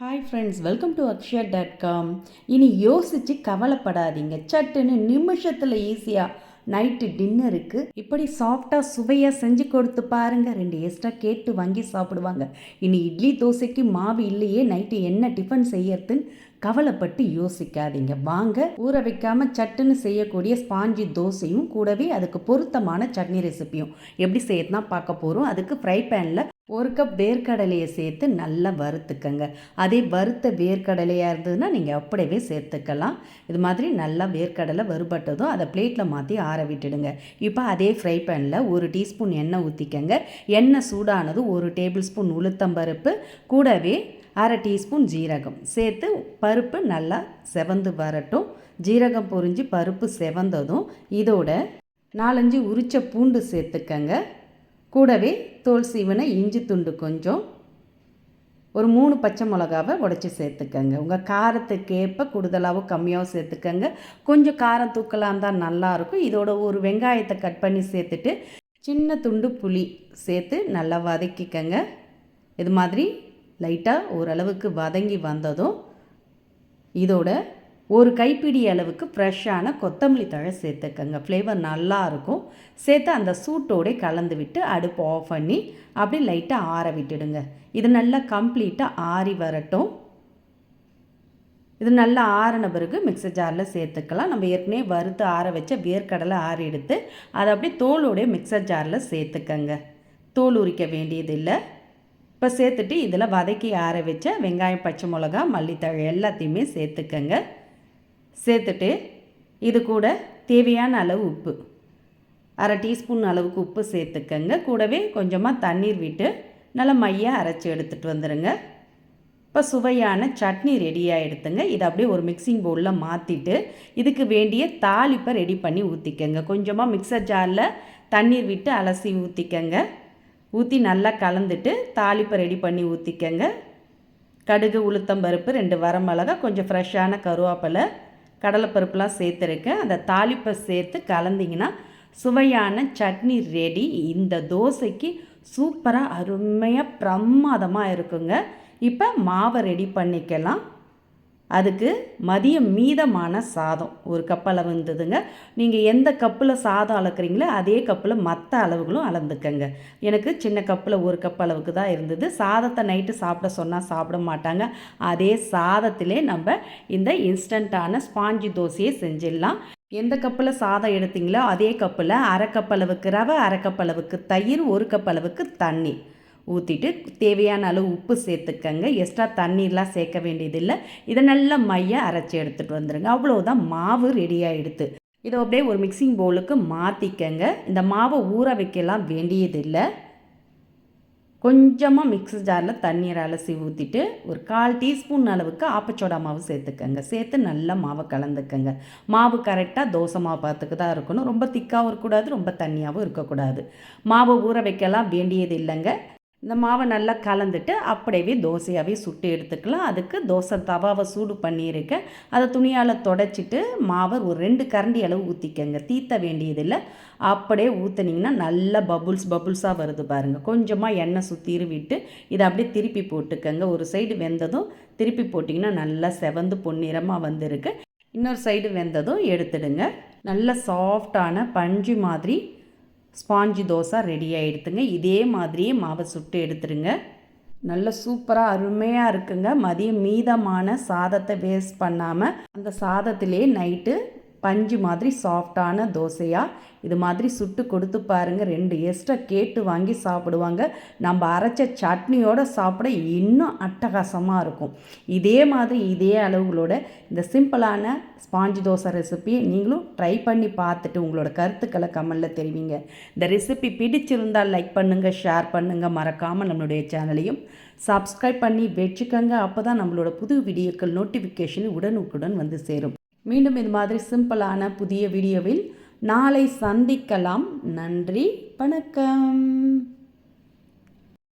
Hi friends, welcome to அக்ஷயா.com. இனி யோசித்து கவலைப்படாதீங்க. சட்டுன்னு நிமிஷத்தில் ஈஸியாக நைட்டு டின்னருக்கு இப்படி சாஃப்டாக சுவையாக செஞ்சு கொடுத்து பாருங்கள். 2 எக்ஸ்ட்ரா கேட்டு வாங்கி சாப்பிடுவாங்க. இனி இட்லி தோசைக்கு மாவு இல்லையே, நைட்டு என்ன டிஃபன் செய்யறதுன்னு கவலைப்பட்டு யோசிக்காதீங்க. வாங்க, ஊற வைக்காமல் சட்டுன்னு செய்யக்கூடிய ஸ்பாஞ்சி தோசையும் கூடவே அதுக்கு பொருத்தமான சட்னி ரெசிப்பியும் எப்படி செய்யறதுனா பார்க்க போகிறோம். அதுக்கு ஃப்ரை பேனில் 1 கப் வேர்க்கடலையை சேர்த்து நல்லா வறுத்துக்கங்க. அதே வறுத்த வேர்க்கடலையாக இருந்ததுன்னா நீங்கள் அப்படியே சேர்த்துக்கலாம். இது மாதிரி நல்லா வேர்க்கடலை வறுபட்டதும் அதை பிளேட்டில் மாற்றி ஆற விட்டுடுங்க. இப்போ அதே ஃப்ரை பேனில் 1 டீஸ்பூன் எண்ணெய் ஊற்றிக்கங்க. எண்ணெய் சூடானது 1 டேபிள் ஸ்பூன் உளுத்தம்பருப்பு கூடவே 1/2 டீஸ்பூன் ஜீரகம் சேர்த்து பருப்பு நல்லா செவந்து வரட்டும். ஜீரகம் பொரிஞ்சு பருப்பு செவந்ததும் இதோட 4-5 உரிச்ச பூண்டு சேர்த்துக்கங்க. கூடவே தோல் சீவனை இஞ்சி துண்டு கொஞ்சம், ஒரு 3 பச்சை மிளகாவை உடைச்சி சேர்த்துக்கங்க. உங்கள் காரத்துக்கேற்ப கூடுதலாகவும் கம்மியாகவும் சேர்த்துக்கங்க. கொஞ்சம் காரம் தூக்கலாம் தான் நல்லாயிருக்கும். இதோட ஒரு வெங்காயத்தை கட் பண்ணி சேர்த்துட்டு சின்ன துண்டு புளி சேர்த்து நல்லா வதக்கிக்கங்க. இது மாதிரி லைட்டாக ஓரளவுக்கு வதங்கி வந்ததும் இதோட ஒரு கைப்பிடி அளவுக்கு ஃப்ரெஷ்ஷான கொத்தமல்லி தழை சேர்த்துக்கங்க. ஃப்ளேவர் நல்லாயிருக்கும். சேர்த்து அந்த சூட்டோடு கலந்து விட்டு அடுப்பு ஆஃப் பண்ணி அப்படி லைட்டாக ஆற விட்டுடுங்க. இது நல்லா கம்ப்ளீட்டாக ஆறி வரட்டும். இது நல்லா ஆறின பிறகு மிக்சர் ஜாரில் சேர்த்துக்கலாம். நம்ம ஏற்கனவே வறுத்து ஆற வச்ச வேர்க்கடலை ஆறி எடுத்து அதை அப்படியே தோலோடைய மிக்சர் ஜாரில் சேர்த்துக்கங்க. தோல் உரிக்க வேண்டியதில்லை. இப்போ சேர்த்துட்டு இதில் வதக்கி ஆற வச்ச வெங்காயம், பச்சை மிளகா, மல்லித்தழை எல்லாத்தையுமே சேர்த்துக்கங்க. சேர்த்துட்டு இது கூட தேவையான அளவு உப்பு, 1/2 டீஸ்பூன் அளவுக்கு உப்பு சேர்த்துக்கங்க. கூடவே கொஞ்சமாக தண்ணீர் விட்டு நல்லா மையாக அரைச்சி எடுத்துகிட்டு வந்துடுங்க. இப்போ சுவையான சட்னி ரெடியாக எடுத்துங்க. இதை அப்படியே ஒரு மிக்சிங் பவுலில் மாற்றிட்டு இதுக்கு வேண்டிய தாளிப்பை ரெடி பண்ணி ஊற்றிக்கங்க. கொஞ்சமாக மிக்சர் ஜாரில் தண்ணீர் விட்டு அலசி ஊற்றிக்கங்க. ஊற்றி நல்லா கலந்துட்டு தாளிப்பை ரெடி பண்ணி ஊற்றிக்கங்க. கடுகு, உளுத்தம்பருப்பு, 2 வரமிளகா, கொஞ்சம் ஃப்ரெஷ்ஷான கருவேப்பிலை, கடலைப்பருப்புலாம் சேர்த்துருக்கேன். அந்த தாளிப்பை சேர்த்து கலந்திங்கன்னா சுவையான சட்னி ரெடி. இந்த தோசைக்கு சூப்பராக அருமையாக பிரமாதமாக இருக்குங்க. இப்போ மாவை ரெடி பண்ணிக்கலாம். அதுக்கு மதியம் மீதமான சாதம் 1 கப் அளவு இருந்ததுங்க. நீங்கள் எந்த கப்பில் சாதம் அளக்குறீங்களோ அதே கப்பில் மற்ற அளவுகளும் அளந்துக்கங்க. எனக்கு சின்ன கப்பில் 1 கப் அளவுக்கு தான் இருந்தது. சாதத்தை நைட்டு சாப்பிட சொன்னால் சாப்பிட மாட்டாங்க. அதே சாதத்திலே நம்ம இந்த இன்ஸ்டண்ட்டான ஸ்பாஞ்சி தோசையை செஞ்சிடலாம். எந்த கப்பில் சாதம் எடுத்தீங்களோ அதே கப்பில் 1/2 கப் அளவுக்கு ரவை, 1/2 கப் அளவுக்கு தயிர், 1 கப் அளவுக்கு தண்ணி ஊற்றிட்டு தேவையான அளவு உப்பு சேர்த்துக்கங்க. எக்ஸ்ட்ரா தண்ணீர்லாம் சேர்க்க வேண்டியதில்லை. இதை நல்லா மையாக அரைச்சி எடுத்துகிட்டு வந்துடுங்க. அவ்வளோதான், மாவு ரெடி ஆகிடுது. இதை அப்படியே ஒரு மிக்சிங் பவுலுக்கு மாற்றிக்கங்க. இந்த மாவை ஊற வைக்கலாம் வேண்டியதில்லை. கொஞ்சமாக மிக்ஸர் ஜாரில் தண்ணீர் அலசி ஊற்றிட்டு ஒரு 1/4 டீஸ்பூன் அளவுக்கு ஆப்பச்சோடா மாவு சேர்த்துக்கங்க. சேர்த்து நல்லா மாவை கலந்துக்கங்க. மாவு கரெக்டாக தோசை மாவு பார்த்துக்கு தான் இருக்கணும். ரொம்ப திக்காகவும் இருக்கக்கூடாது, ரொம்ப தண்ணியாகவும் இருக்கக்கூடாது. மாவை ஊற வைக்கலாம் வேண்டியது இல்லைங்க. இந்த மாவை நல்லா கலந்துட்டு அப்படியே தோசையாகவே சுட்டு எடுத்துக்கலாம். அதுக்கு தோசை தவாவை சூடு பண்ணியிருக்கேன். அதை துணியால் தொடச்சிட்டு மாவை ஒரு 2 கரண்டி அளவு ஊற்றிக்கங்க. தீத்த வேண்டியதில்லை. அப்படியே ஊற்றுனீங்கன்னா நல்லா பபுள்ஸாக வருது பாருங்கள். கொஞ்சமாக எண்ணெய் சுற்றிரு விட்டு இதை அப்படியே திருப்பி போட்டுக்கங்க. ஒரு சைடு வெந்ததும் திருப்பி போட்டிங்கன்னா நல்லா செவந்து பொன்னிறமாக வந்திருக்கு. இன்னொரு சைடு வெந்ததும் எடுத்துடுங்க. நல்ல சாஃப்டான பஞ்சு மாதிரி ஸ்பாஞ்சி தோசை ரெடி ஆகிடுதுங்க. இதே மாதிரியே மாவை சுட்டு எடுத்துருங்க. நல்ல சூப்பராக அருமையாக இருக்குங்க. மதியம் மீதமான சாதத்தை வேஸ்ட் பண்ணாமல் அந்த சாதத்திலே நைட்டு பஞ்சு மாதிரி சாஃப்டான தோசையாக இது மாதிரி சுட்டு கொடுத்து பாருங்கள். 2 எக்ஸ்ட்ரா கேட்டு வாங்கி சாப்பிடுவாங்க. நம்ம அரைச்ச சட்னியோடு சாப்பிட இன்னும் அட்டகாசமாக இருக்கும். இதே மாதிரி இதே அளவுகளோட இந்த சிம்பிளான ஸ்பாஞ்சி தோசை ரெசிபியை நீங்களும் ட்ரை பண்ணி பார்த்துட்டு உங்களோட கருத்துக்களை கமெண்டில் தெரிவிங்க. இந்த ரெசிபி பிடிச்சிருந்தால் லைக் பண்ணுங்கள், ஷேர் பண்ணுங்கள். மறக்காமல் நம்மளுடைய சேனலையும் சப்ஸ்கிரைப் பண்ணி வச்சுக்கோங்க. அப்போ தான் நம்மளோட புது வீடியோக்கள் நோட்டிஃபிகேஷன் உடனுக்குடன் வந்து சேரும். மீண்டும் இது மாதிரி சிம்பிளான புதிய வீடியோவில் நாளை சந்திக்கலாம். நன்றி, வணக்கம்.